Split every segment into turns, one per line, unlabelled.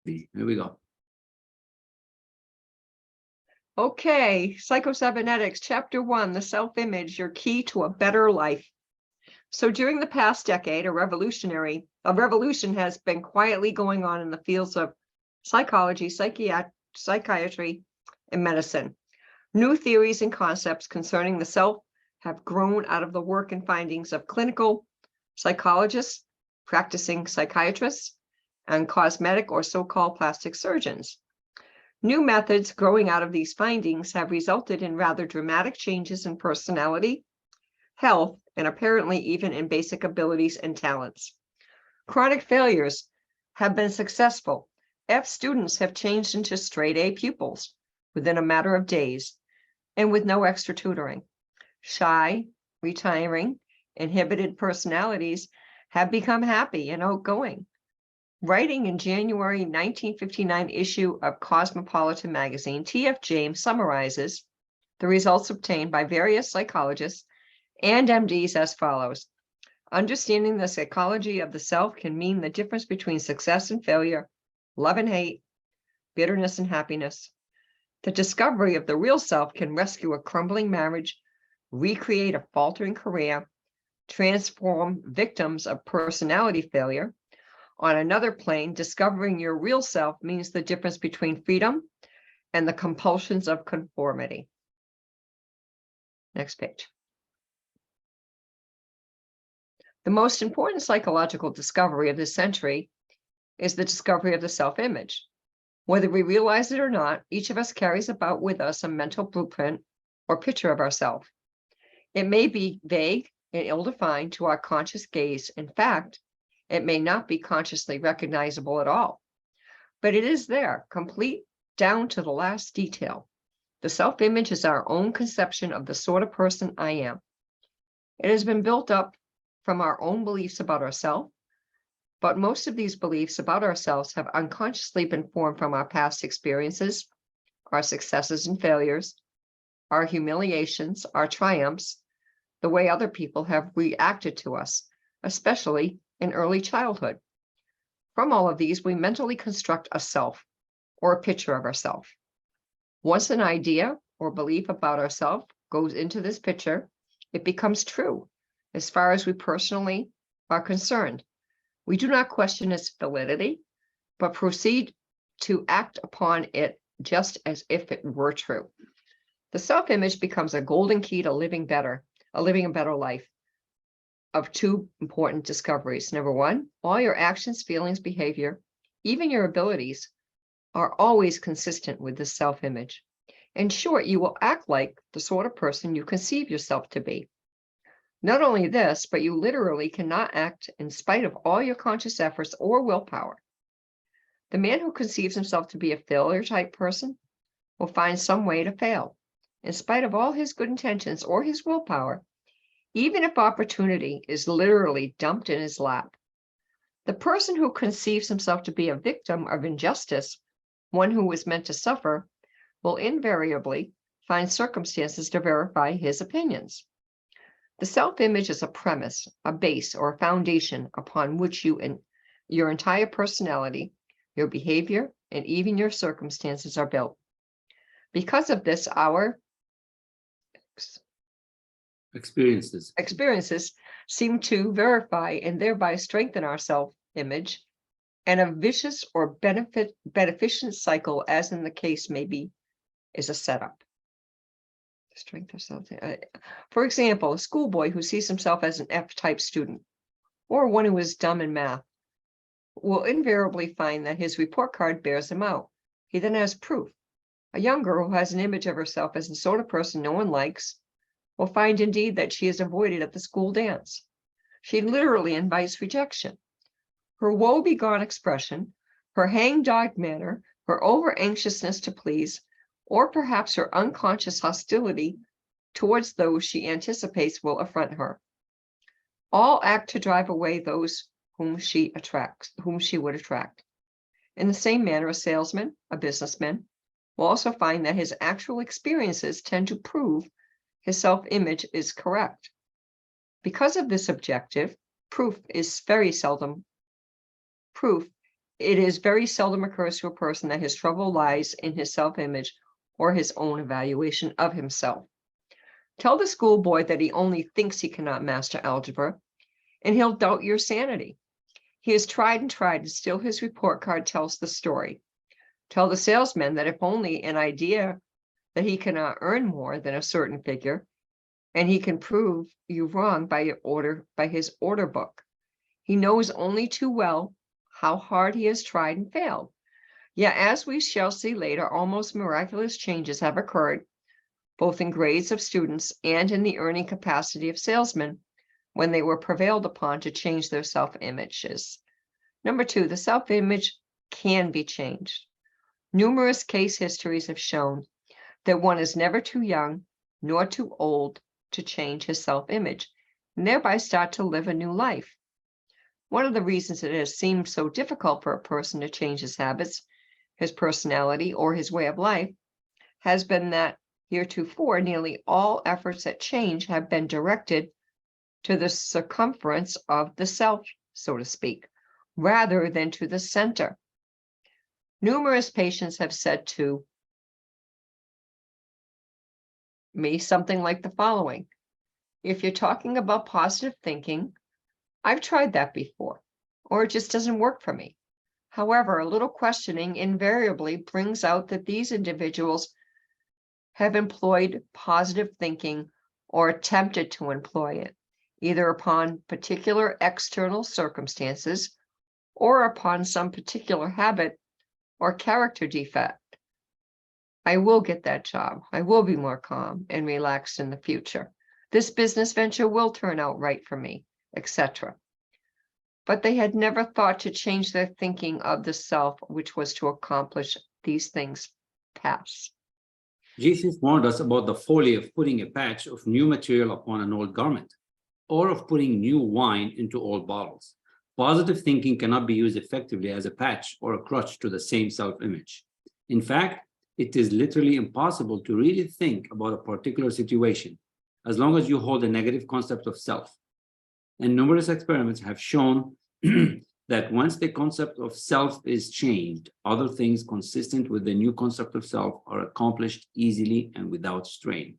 Here we go.
Okay, Psycho-Cybernetics, Chapter 1, the self-image, your key to a better life. So during the past decade, a revolution has been quietly going on in the fields of psychology, psychiatry, and medicine. New theories and concepts concerning the self have grown out of the work and findings of clinical psychologists, practicing psychiatrists, and cosmetic or so-called plastic surgeons. New methods growing out of these findings have resulted in rather dramatic changes in personality, health, and apparently even in basic abilities and talents. Chronic failures have been successful. F students have changed into straight A pupils within a matter of days and with no extra tutoring. Shy, retiring, inhibited personalities have become happy and outgoing. Writing in January 1959 issue of Cosmopolitan magazine, T.F. James summarizes the results obtained by various psychologists and MDs as follows. Understanding the psychology of the self can mean the difference between success and failure, love and hate, bitterness and happiness. The discovery of the real self can rescue a crumbling marriage, recreate a faltering career, transform victims of personality failure. On another plane, discovering your real self means the difference between freedom and the compulsions of conformity. Next page. The most important psychological discovery of this century is the discovery of the self-image. Whether we realize it or not, each of us carries about with us a mental blueprint or picture of ourselves. It may be vague and ill-defined to our conscious gaze. In fact, it may not be consciously recognizable at all, but it is there, complete down to the last detail. The self-image is our own conception of the sort of person I am. It has been built up from our own beliefs about ourselves, but most of these beliefs about ourselves have unconsciously been formed from our past experiences, our successes and failures, our humiliations, our triumphs, the way other people have reacted to us, especially in early childhood. From all of these, we mentally construct a self or a picture of ourselves. Once an idea or belief about ourselves goes into this picture, it becomes true as far as we personally are concerned. We do not question its validity, but proceed to act upon it just as if it were true. The self-image becomes a golden key to living a better life. Of two important discoveries. Number one, all your actions, feelings, behavior, even your abilities are always consistent with this self-image. In short, you will act like the sort of person you conceive yourself to be. Not only this, but you literally cannot act in spite of all your conscious efforts or willpower. The man who conceives himself to be a failure type person will find some way to fail. In spite of all his good intentions or his willpower, even if opportunity is literally dumped in his lap. The person who conceives himself to be a victim of injustice, one who was meant to suffer, will invariably find circumstances to verify his opinions. The self-image is a premise, a base, or a foundation upon which your entire personality, your behavior, and even your circumstances are built. Because of this, our experiences seem to verify and thereby strengthen our self-image, and a vicious or beneficent cycle, as in the case may be, is a setup. Strength of self. For example, a schoolboy who sees himself as an F-type student, or one who is dumb in math, will invariably find that his report card bears him out. He then has proof. A young girl who has an image of herself as the sort of person no one likes will find indeed that she is avoided at the school dance. She literally invites rejection. Her woe-begone expression, her hang-dog manner, her over-anxiousness to please, or perhaps her unconscious hostility towards those she anticipates will affront her, all act to drive away those whom she would attract. In the same manner, a salesman, a businessman, will also find that his actual experiences tend to prove his self-image is correct. Because of this objective, proof is it is very seldom occurs to a person that his trouble lies in his self-image or his own evaluation of himself. Tell the schoolboy that he only thinks he cannot master algebra, and he'll doubt your sanity. He has tried and tried, and still his report card tells the story. Tell the salesman that if only an idea that he cannot earn more than a certain figure, and he can prove you wrong by his order book. He knows only too well how hard he has tried and failed. Yet, as we shall see later, almost miraculous changes have occurred, both in grades of students and in the earning capacity of salesmen, when they were prevailed upon to change their self-images. Number 2, the self-image can be changed. Numerous case histories have shown that one is never too young nor too old to change his self-image, and thereby start to live a new life. One of the reasons it has seemed so difficult for a person to change his habits, his personality, or his way of life has been that heretofore nearly all efforts at change have been directed to the circumference of the self, so to speak, rather than to the center. Numerous patients have said to me something like the following: if you're talking about positive thinking, I've tried that before, or it just doesn't work for me. However, a little questioning invariably brings out that these individuals have employed positive thinking or attempted to employ it, either upon particular external circumstances or upon some particular habit or character defect. I will get that job. I will be more calm and relaxed in the future. This business venture will turn out right for me, etc. But they had never thought to change their thinking of the self, which was to accomplish these things pass.
Jesus warned us about the folly of putting a patch of new material upon an old garment, or of putting new wine into old bottles. Positive thinking cannot be used effectively as a patch or a crutch to the same self-image. In fact, it is literally impossible to really think about a particular situation as long as you hold a negative concept of self. And numerous experiments have shown that once the concept of self is changed, other things consistent with the new concept of self are accomplished easily and without strain.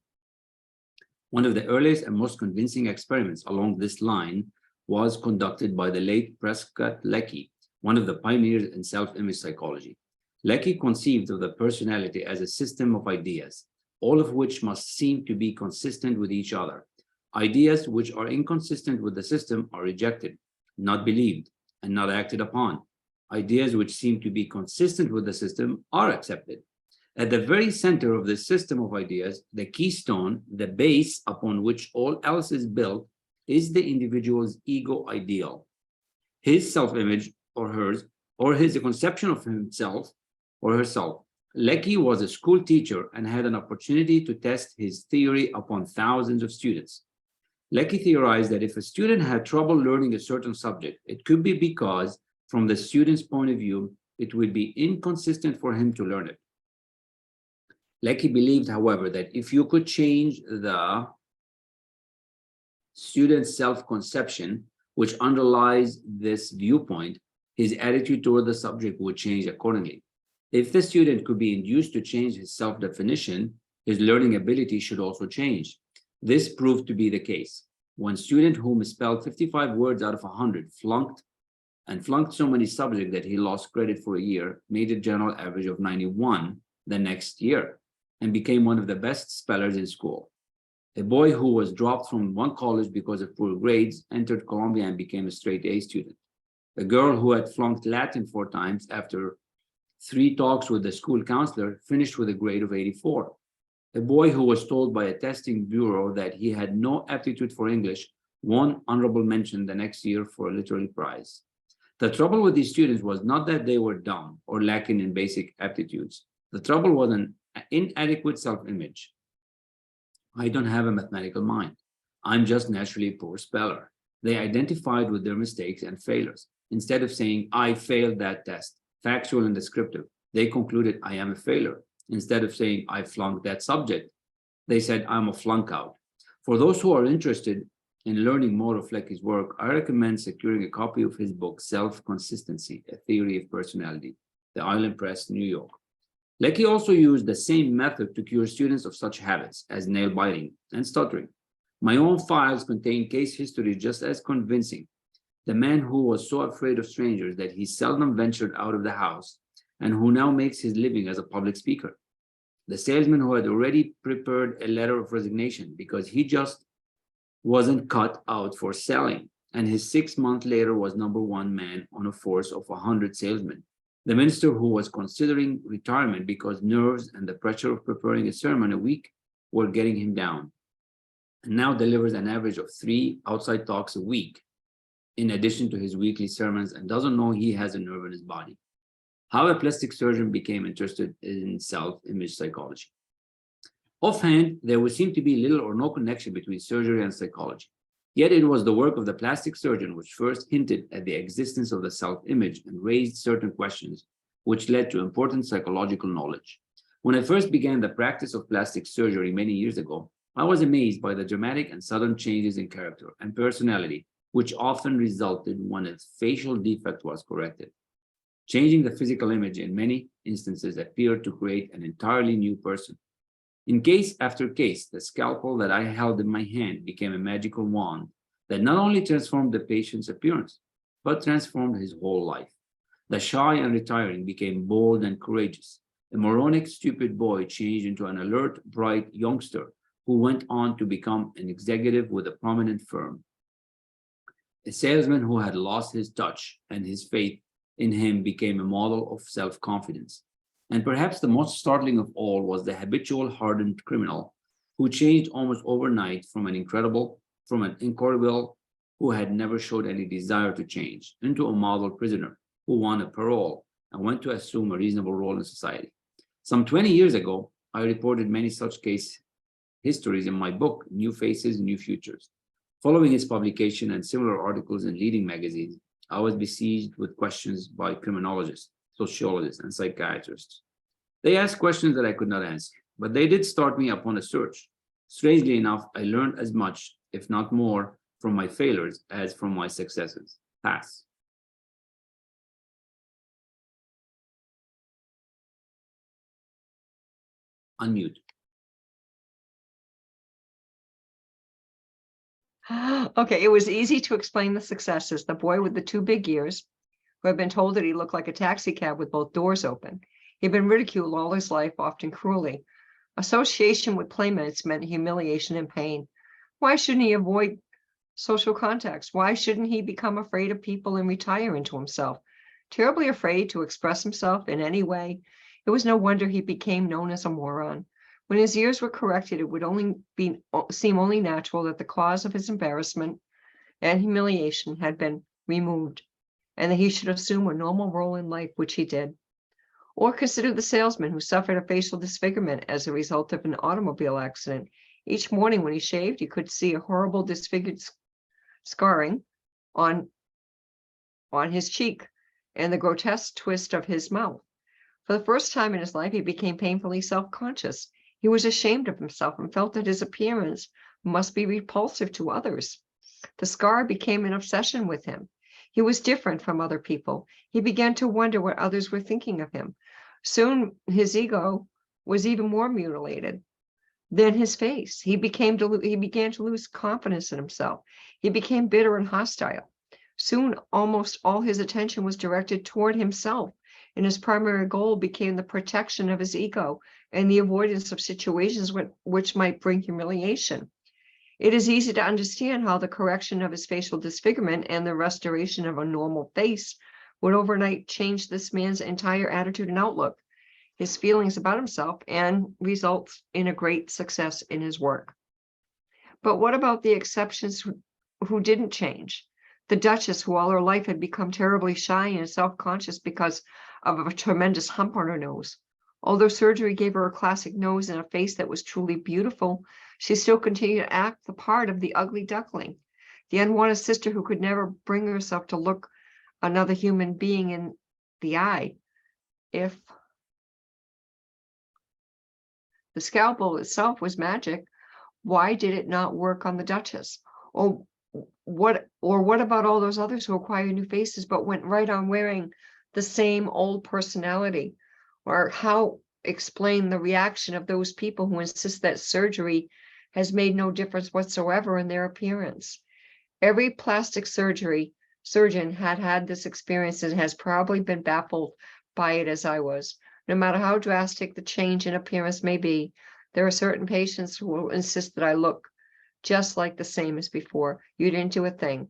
One of the earliest and most convincing experiments along this line was conducted by the late Prescott Lecky, one of the pioneers in self-image psychology. Lecky conceived of the personality as a system of ideas, all of which must seem to be consistent with each other. Ideas which are inconsistent with the system are rejected, not believed, and not acted upon. Ideas which seem to be consistent with the system are accepted. At the very center of this system of ideas, the keystone, the base upon which all else is built, is the individual's ego ideal, his self-image or hers, or his conception of himself or herself. Lecky was a school teacher and had an opportunity to test his theory upon thousands of students. Lecky theorized that if a student had trouble learning a certain subject, it could be because, from the student's point of view, it would be inconsistent for him to learn it. Lecky believed, however, that if you could change the student's self-conception, which underlies this viewpoint, his attitude toward the subject would change accordingly. If the student could be induced to change his self-definition, his learning ability should also change. This proved to be the case. One student who misspelled 55 words out of 100 flunked so many subjects that he lost credit for a year, made a general average of 91 the next year, and became one of the best spellers in school. A boy who was dropped from one college because of poor grades entered Columbia and became a straight A student. A girl who had flunked Latin 4 times after 3 talks with the school counselor finished with a grade of 84. A boy who was told by a testing bureau that he had no aptitude for English won honorable mention the next year for a literary prize. The trouble with these students was not that they were dumb or lacking in basic aptitudes. The trouble was an inadequate self-image. I don't have a mathematical mind. I'm just naturally a poor speller. They identified with their mistakes and failures. Instead of saying, I failed that test, factual and descriptive, they concluded, I am a failure. Instead of saying, I flunked that subject, they said, I'm a flunk out. For those who are interested in learning more of Lecky's work, I recommend securing a copy of his book, Self-Consistency, A Theory of Personality, the Island Press, New York. Lecky also used the same method to cure students of such habits as nail biting and stuttering. My own files contain case history just as convincing. The man who was so afraid of strangers that he seldom ventured out of the house and who now makes his living as a public speaker. The salesman who had already prepared a letter of resignation because he just wasn't cut out for selling, and his 6 months later was #1 man on a force of 100 salesmen. The minister who was considering retirement because nerves and the pressure of preparing a sermon a week were getting him down, and now delivers an average of 3 outside talks a week, in addition to his weekly sermons, and doesn't know he has a nerve in his body. How a plastic surgeon became interested in self-image psychology. Offhand, there would seem to be little or no connection between surgery and psychology. Yet it was the work of the plastic surgeon which first hinted at the existence of the self-image and raised certain questions, which led to important psychological knowledge. When I first began the practice of plastic surgery many years ago, I was amazed by the dramatic and sudden changes in character and personality, which often resulted when a facial defect was corrected. Changing the physical image in many instances appeared to create an entirely new person. In case after case, the scalpel that I held in my hand became a magical wand that not only transformed the patient's appearance, but transformed his whole life. The shy and retiring became bold and courageous. A moronic, stupid boy changed into an alert, bright youngster who went on to become an executive with a prominent firm. A salesman who had lost his touch and his faith in him became a model of self-confidence. And perhaps the most startling of all was the habitual hardened criminal who changed almost overnight from an incorrigible who had never showed any desire to change into a model prisoner who won a parole and went to assume a reasonable role in society. Some 20 years ago, I reported many such case histories in my book, New Faces, New Futures. Following its publication and similar articles in leading magazines, I was besieged with questions by criminologists, sociologists, and psychiatrists. They asked questions that I could not answer, but they did start me upon a search. Strangely enough, I learned as much, if not more, from my failures as from my successes. Pass. Unmute.
Okay, it was easy to explain the successes. The boy with the 2 big ears, who had been told that he looked like a taxi cab with both doors open. He'd been ridiculed all his life, often cruelly. Association with playmates meant humiliation and pain. Why shouldn't he avoid social contacts? Why shouldn't he become afraid of people and retire into himself? Terribly afraid to express himself in any way. It was no wonder he became known as a moron. When his ears were corrected, it would seem only natural that the cause of his embarrassment and humiliation had been removed, and that he should assume a normal role in life, which he did. Or consider the salesman who suffered a facial disfigurement as a result of an automobile accident. Each morning when he shaved, he could see a horrible disfigured scarring on his cheek and the grotesque twist of his mouth. For the first time in his life, he became painfully self-conscious. He was ashamed of himself and felt that his appearance must be repulsive to others. The scar became an obsession with him. He was different from other people. He began to wonder what others were thinking of him. Soon his ego was even more mutilated than his face. He began to lose confidence in himself. He became bitter and hostile. Soon almost all his attention was directed toward himself, and his primary goal became the protection of his ego and the avoidance of situations which might bring humiliation. It is easy to understand how the correction of his facial disfigurement and the restoration of a normal face would overnight change this man's entire attitude and outlook, his feelings about himself, and result in a great success in his work. But what about the exceptions who didn't change? The Duchess, who all her life had become terribly shy and self-conscious because of a tremendous hump on her nose. Although surgery gave her a classic nose and a face that was truly beautiful, she still continued to act the part of the ugly duckling, the unwanted sister who could never bring herself to look another human being in the eye. If the scalpel itself was magic, why did it not work on the Duchess? Or what about all those others who acquire new faces but went right on wearing the same old personality? Or how explain the reaction of those people who insist that surgery has made no difference whatsoever in their appearance? Every plastic surgeon had this experience and has probably been baffled by it as I was. No matter how drastic the change in appearance may be, there are certain patients who will insist that I look just like the same as before. You didn't do a thing.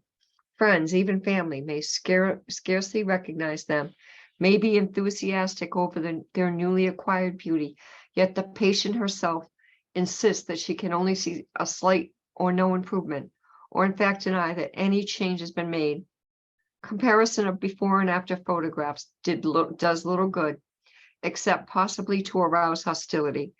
Friends, even family, may scarcely recognize them, may be enthusiastic over their newly acquired beauty, yet the patient herself insists that she can only see a slight or no improvement, or in fact deny that any change has been made. Comparison of before and after photographs does little good, except possibly to arouse hostility.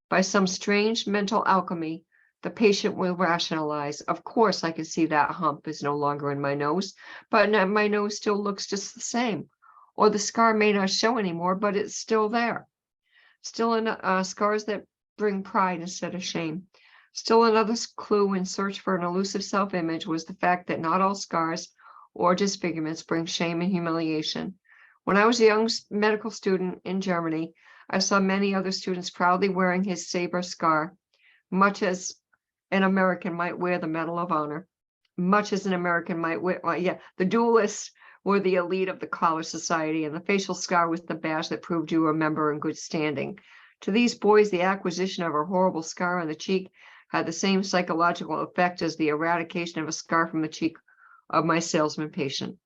By some strange mental alchemy, the patient will rationalize, of course I can see that hump is no longer in my nose, but my nose still looks just the same. Or the scar may not show anymore, but it's still there. Still scars that bring pride instead of shame. Still another clue in search for an elusive self-image was the fact that not all scars or disfigurements bring shame and humiliation. When I was a young medical student in Germany, I saw many other students proudly wearing his saber scar, much as an American might wear the Medal of Honor, much as an American might wear, the duelists were the elite of the college society, and the facial scar was the badge that proved you were a member in good standing. To these boys, the acquisition of a horrible scar on the cheek had the same psychological effect as the eradication of a scar from the cheek of my salesman patient.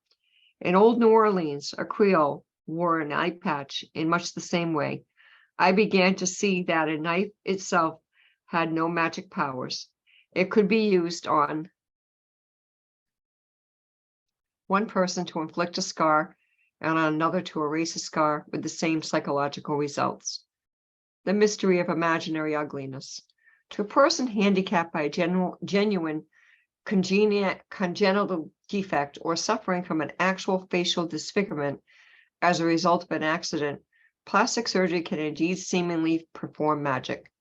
In old New Orleans, a Creole wore an eye patch in much the same way. I began to see that a knife itself had no magic powers. It could be used on one person to inflict a scar and on another to erase a scar with the same psychological results. The mystery of imaginary ugliness. To a person handicapped by a genuine congenital defect or suffering from an actual facial disfigurement as a result of an accident, plastic surgery can indeed seemingly perform magic.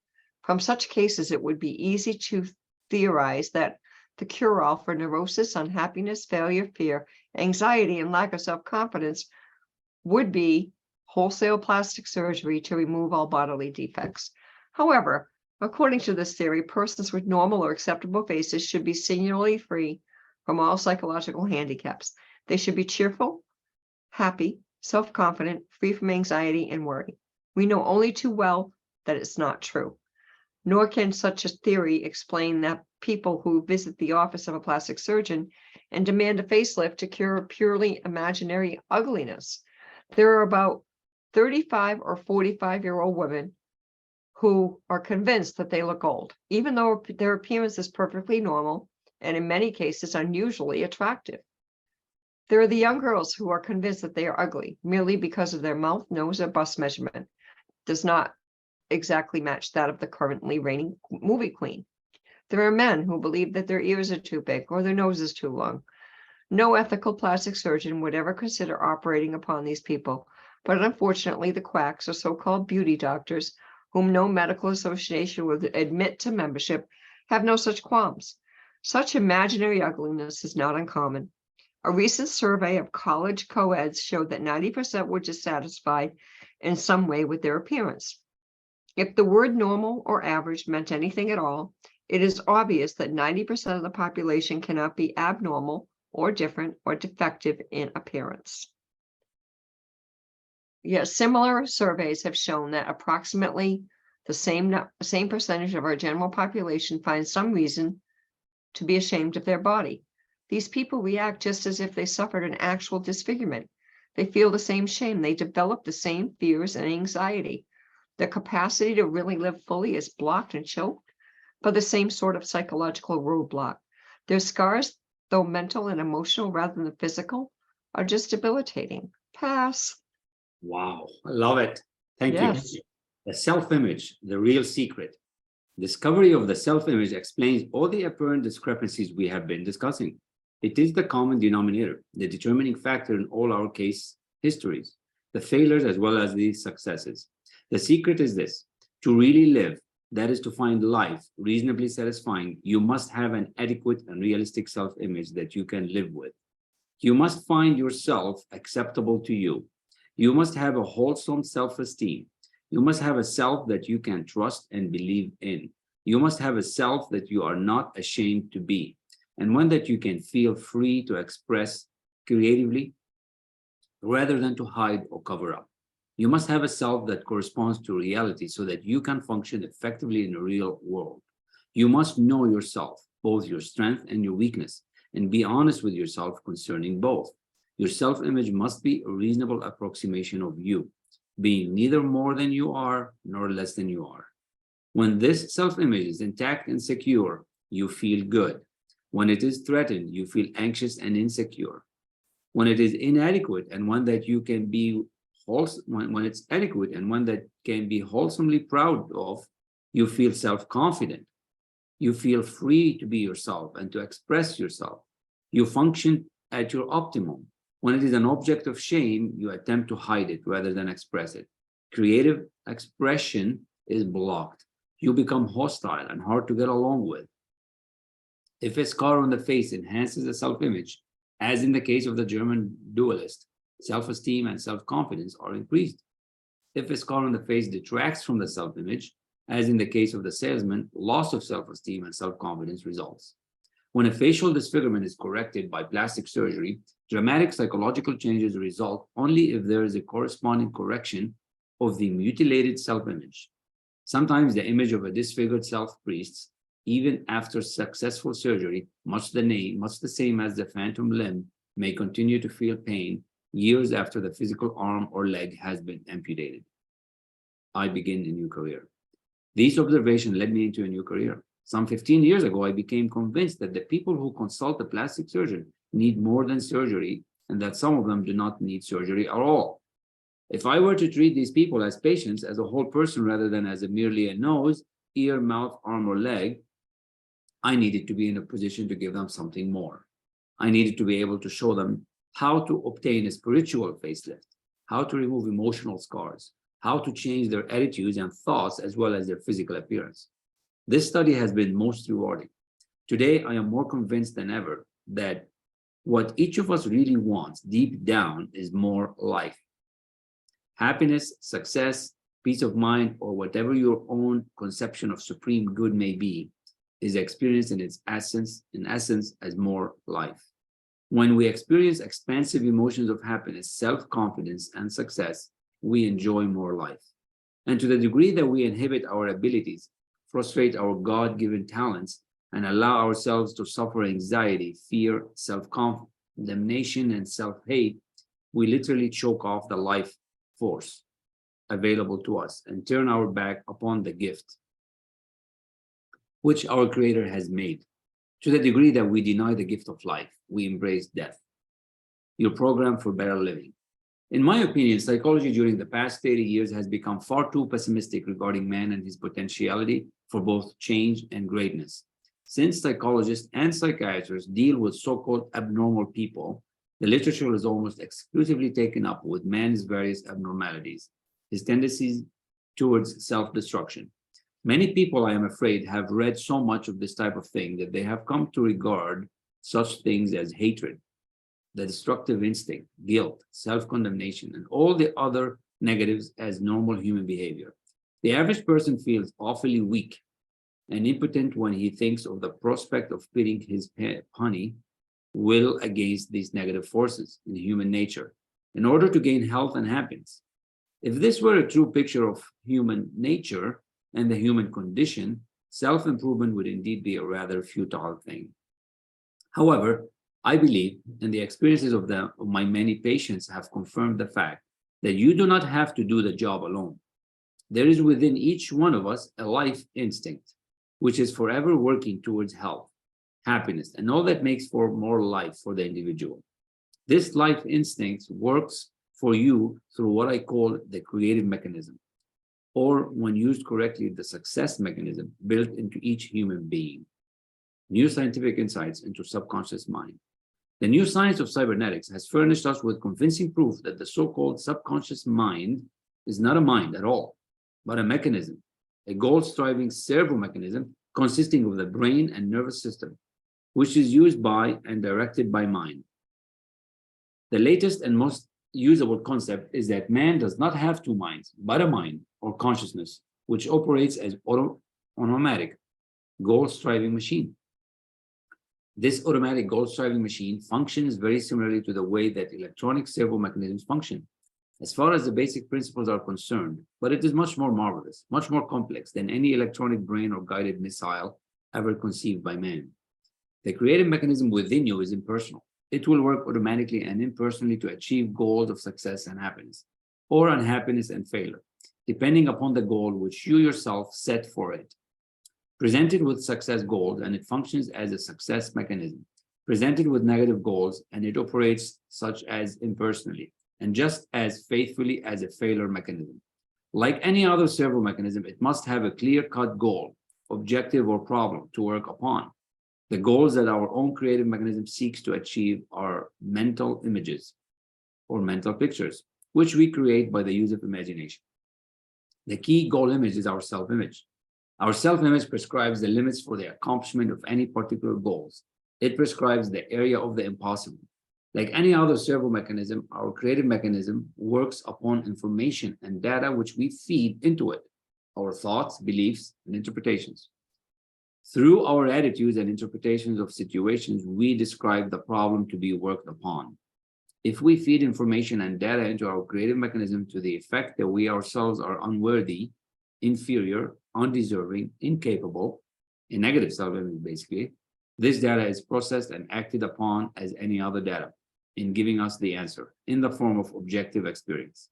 From such cases, it would be easy to theorize that the cure-all for neurosis, unhappiness, failure, fear, anxiety, and lack of self-confidence would be wholesale plastic surgery to remove all bodily defects. However, according to this theory, persons with normal or acceptable faces should be singularly free from all psychological handicaps. They should be cheerful, happy, self-confident, free from anxiety and worry. We know only too well that it's not true. Nor can such a theory explain that people who visit the office of a plastic surgeon and demand a facelift to cure purely imaginary ugliness. There are about 35 or 45-year-old women who are convinced that they look old, even though their appearance is perfectly normal and in many cases unusually attractive. There are the young girls who are convinced that they are ugly merely because of their mouth, nose, or bust measurement does not exactly match that of the currently reigning movie queen. There are men who believe that their ears are too big or their nose is too long. No ethical plastic surgeon would ever consider operating upon these people, but unfortunately the quacks or so-called beauty doctors, whom no medical association would admit to membership, have no such qualms. Such imaginary ugliness is not uncommon. A recent survey of college co-eds showed that 90% were dissatisfied in some way with their appearance. If the word normal or average meant anything at all, it is obvious that 90% of the population cannot be abnormal or different or defective in appearance. Yet similar surveys have shown that approximately the same percentage of our general population finds some reason to be ashamed of their body. These people react just as if they suffered an actual disfigurement. They feel the same shame. They develop the same fears and anxiety. Their capacity to really live fully is blocked and choked by the same sort of psychological roadblock. Their scars, though mental and emotional rather than physical, are just debilitating. Pass.
Wow, I love it. Thank
Yes.
you. The self-image, the real secret. Discovery of the self-image explains all the apparent discrepancies we have been discussing. It is the common denominator, the determining factor in all our case histories, the failures as well as the successes. The secret is this: to really live, that is to find life reasonably satisfying, you must have an adequate and realistic self-image that you can live with. You must find yourself acceptable to you. You must have a wholesome self-esteem. You must have a self that you can trust and believe in. You must have a self that you are not ashamed to be, and one that you can feel free to express creatively rather than to hide or cover up. You must have a self that corresponds to reality so that you can function effectively in the real world. You must know yourself, both your strength and your weakness, and be honest with yourself concerning both. Your self-image must be a reasonable approximation of you, being neither more than you are nor less than you are. When this self-image is intact and secure, you feel good. When it is threatened, you feel anxious and insecure. When it is inadequate and one that you can be when it's adequate and one that can be wholesomely proud of, you feel self-confident. You feel free to be yourself and to express yourself. You function at your optimum. When it is an object of shame, you attempt to hide it rather than express it. Creative expression is blocked. You become hostile and hard to get along with. If a scar on the face enhances the self-image, as in the case of the German duelist, self-esteem and self-confidence are increased. If a scar on the face detracts from the self-image, as in the case of the salesman, loss of self-esteem and self-confidence results. When a facial disfigurement is corrected by plastic surgery, dramatic psychological changes result only if there is a corresponding correction of the mutilated self-image. Sometimes the image of a disfigured self persists even after successful surgery, much the same as the phantom limb may continue to feel pain years after the physical arm or leg has been amputated. I begin a new career. These observations led me into a new career. Some 15 years ago, I became convinced that the people who consult a plastic surgeon need more than surgery, and that some of them do not need surgery at all. If I were to treat these people as patients, as a whole person rather than as merely a nose, ear, mouth, arm, or leg, I needed to be in a position to give them something more. I needed to be able to show them how to obtain a spiritual facelift, how to remove emotional scars, how to change their attitudes and thoughts as well as their physical appearance. This study has been most rewarding. Today, I am more convinced than ever that what each of us really wants deep down is more life. Happiness, success, peace of mind, or whatever your own conception of supreme good may be, is experienced in its essence, as more life. When we experience expansive emotions of happiness, self-confidence, and success, we enjoy more life. And to the degree that we inhibit our abilities, frustrate our God-given talents, and allow ourselves to suffer anxiety, fear, self-condemnation, and self-hate, we literally choke off the life force available to us and turn our back upon the gift which our Creator has made. To the degree that we deny the gift of life, we embrace death. Your program for better living. In my opinion, psychology during the past 30 years has become far too pessimistic regarding man and his potentiality for both change and greatness. Since psychologists and psychiatrists deal with so-called abnormal people, the literature is almost exclusively taken up with man's various abnormalities, his tendencies towards self-destruction. Many people, I am afraid, have read so much of this type of thing that they have come to regard such things as hatred, the destructive instinct, guilt, self-condemnation, and all the other negatives as normal human behavior. The average person feels awfully weak and impotent when he thinks of the prospect of pitting his puny will against these negative forces in human nature in order to gain health and happiness. If this were a true picture of human nature and the human condition, self-improvement would indeed be a rather futile thing. However, I believe, and the experiences of my many patients have confirmed the fact, that you do not have to do the job alone. There is within each one of us a life instinct, which is forever working towards health, happiness, and all that makes for more life for the individual. This life instinct works for you through what I call the creative mechanism, or when used correctly, the success mechanism built into each human being. New scientific insights into subconscious mind. The new science of cybernetics has furnished us with convincing proof that the so-called subconscious mind is not a mind at all, but a mechanism, a goal-striving servo mechanism consisting of the brain and nervous system, which is used by and directed by mind. The latest and most usable concept is that man does not have two minds, but a mind or consciousness, which operates as automatic goal-striving machine. This automatic goal-striving machine functions very similarly to the way that electronic servo mechanisms function, as far as the basic principles are concerned, but it is much more marvelous, much more complex than any electronic brain or guided missile ever conceived by man. The creative mechanism within you is impersonal. It will work automatically and impersonally to achieve goals of success and happiness, or unhappiness and failure, depending upon the goal which you yourself set for it. Presented with success goals, and it functions as a success mechanism. Presented with negative goals, and it operates such as impersonally, and just as faithfully as a failure mechanism. Like any other servo mechanism, it must have a clear-cut goal, objective, or problem to work upon. The goals that our own creative mechanism seeks to achieve are mental images or mental pictures, which we create by the use of imagination. The key goal image is our self-image. Our self-image prescribes the limits for the accomplishment of any particular goals. It prescribes the area of the impossible. Like any other servo mechanism, our creative mechanism works upon information and data which we feed into it, our thoughts, beliefs, and interpretations. Through our attitudes and interpretations of situations, we describe the problem to be worked upon. If we feed information and data into our creative mechanism to the effect that we ourselves are unworthy, inferior, undeserving, incapable, a negative self-image basically, this data is processed and acted upon as any other data in giving us the answer in the form of objective experience.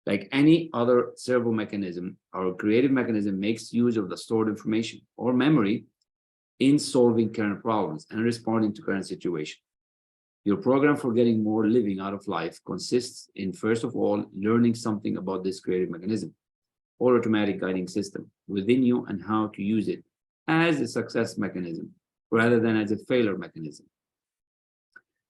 Like any other servo mechanism, our creative mechanism makes use of the stored information or memory in solving current problems and responding to current situations. Your program for getting more living out of life consists in, first of all, learning something about this creative mechanism or automatic guiding system within you and how to use it as a success mechanism rather than as a failure mechanism.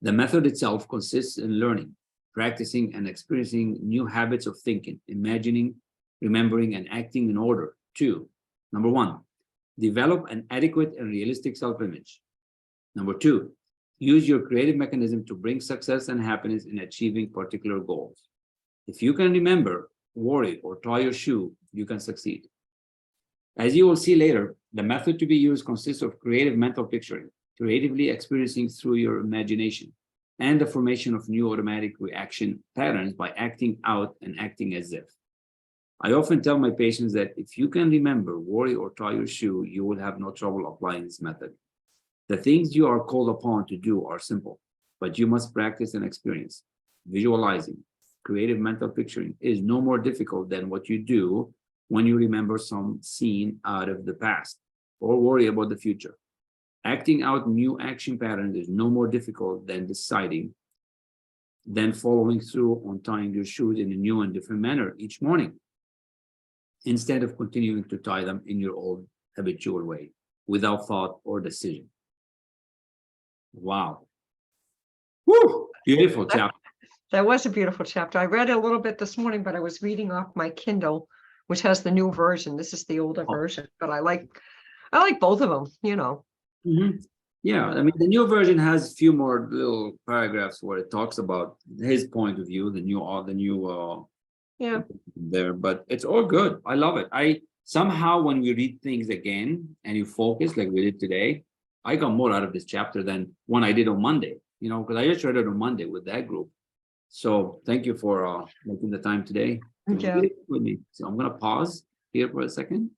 The method itself consists in learning, practicing, and experiencing new habits of thinking, imagining, remembering, and acting in order to, number one, develop an adequate and realistic self-image. Number two, use your creative mechanism to bring success and happiness in achieving particular goals. If you can remember, worry, or tie your shoe, you can succeed. As you will see later, the method to be used consists of creative mental picturing, creatively experiencing through your imagination, and the formation of new automatic reaction patterns by acting out and acting as if. I often tell my patients that if you can remember, worry, or tie your shoe, you will have no trouble applying this method. The things you are called upon to do are simple, but you must practice and experience. Visualizing, creative mental picturing is no more difficult than what you do when you remember some scene out of the past or worry about the future. Acting out new action patterns is no more difficult than following through on tying your shoes in a new and different manner each morning, instead of continuing to tie them in your old habitual way, without thought or decision. Wow. Woo! Beautiful chapter.
That was a beautiful chapter. I read a little bit this morning, but I was reading off my Kindle, which has the new version. This is the older version, but I like both of them, you know.
Mm-hmm. Yeah, I mean, the new version has a few more little paragraphs where it talks about his point of view, the new
Yeah.
there, but it's all good. I love it. I somehow, when we read things again and you focus like we did today, I got more out of this chapter than one I did on Monday, you know, because I just read it on Monday with that group. So thank you for making the time today to read it with me. So I'm going to pause here for a second.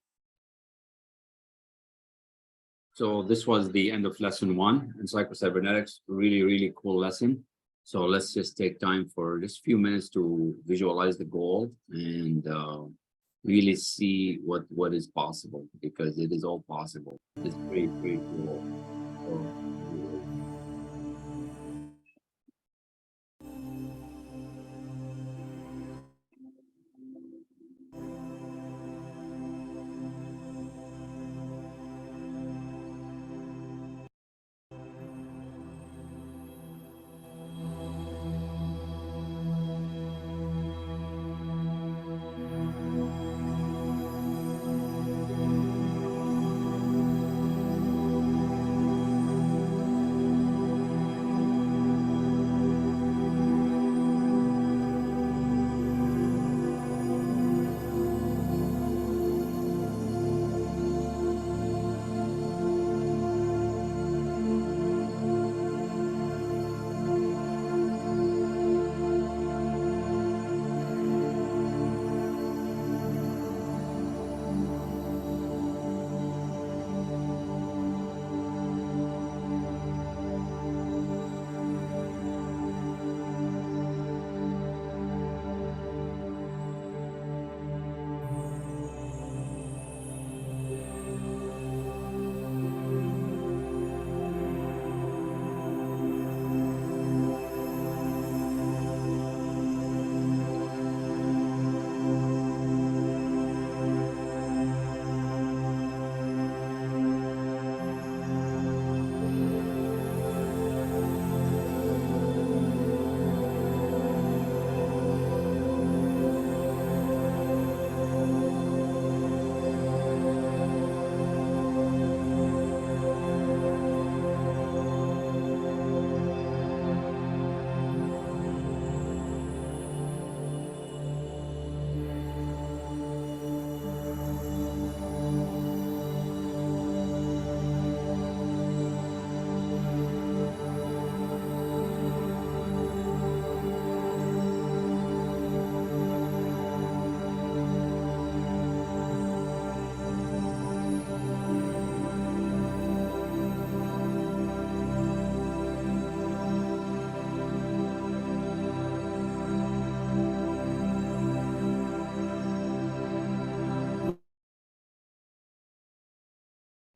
So this was the end of lesson 1 in Psycho-Cybernetics. Really, really cool lesson. So let's just take time for just a few minutes to visualize the goal and really see what is possible, because it is all possible. It's pretty cool. So,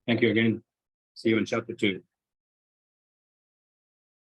Thank you again. See you in chapter 2.